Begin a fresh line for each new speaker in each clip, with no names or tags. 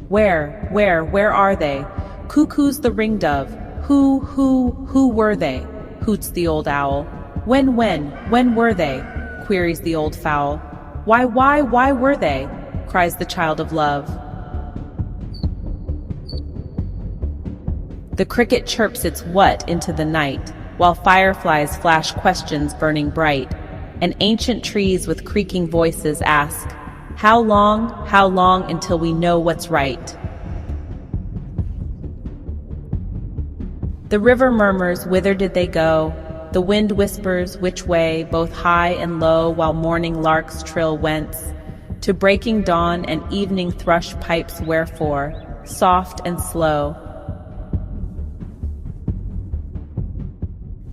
Where are they? Cuckoo's the ringdove. Who were they? Hoots the old owl. When were they? Queries the old fowl. Why were they? Cries the child of love. The cricket chirps its what into the night, while fireflies flash questions burning bright, and ancient trees with creaking voices ask, how long until we know what's right? The river murmurs, whither did they go? The wind whispers, which way, both high and low, while morning larks trill whence? To breaking dawn and evening thrush pipes wherefore, soft and slow.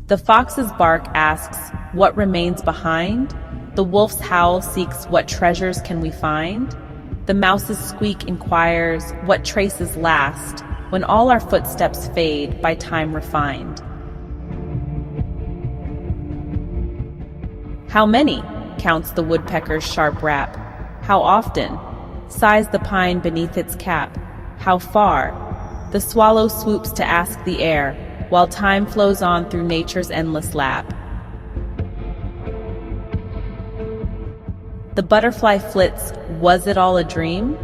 The fox's bark asks, what remains behind? The wolf's howl seeks, what treasures can we find? The mouse's squeak inquires, what traces last, when all our footsteps fade, by time refined? How many? Counts the woodpecker's sharp rap. How often? Sighs the pine beneath its cap. How far? The swallow swoops to ask the air, while time flows on through nature's endless lap. The butterfly flits, was it all a dream?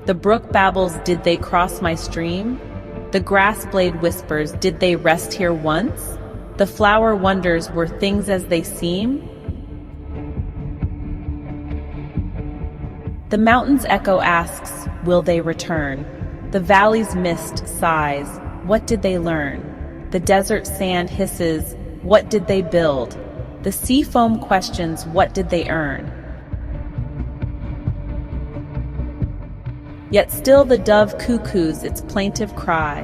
The brook babbles, did they cross my stream? The grass blade whispers, did they rest here once? The flower wonders, were things as they seem? The mountain's echo asks, will they return? The valley's mist sighs, what did they learn? The desert sand hisses, what did they build? The sea foam questions, what did they earn? Yet still the dove cuckoos its plaintive cry.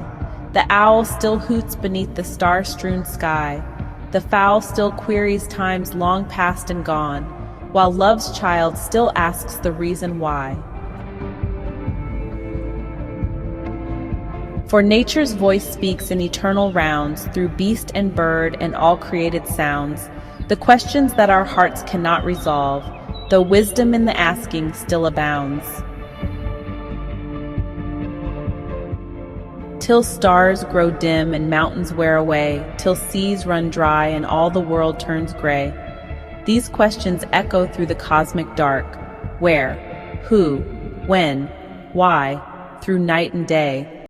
The owl still hoots beneath the star-strewn sky. The fowl still queries times long past and gone, while love's child still asks the reason why. For nature's voice speaks in eternal rounds through beast and bird and all created sounds, the questions that our hearts cannot resolve, though wisdom in the asking still abounds. Till stars grow dim and mountains wear away, till seas run dry and all the world turns gray. These questions echo through the cosmic dark. Where? Who? When? Why? Through night and day.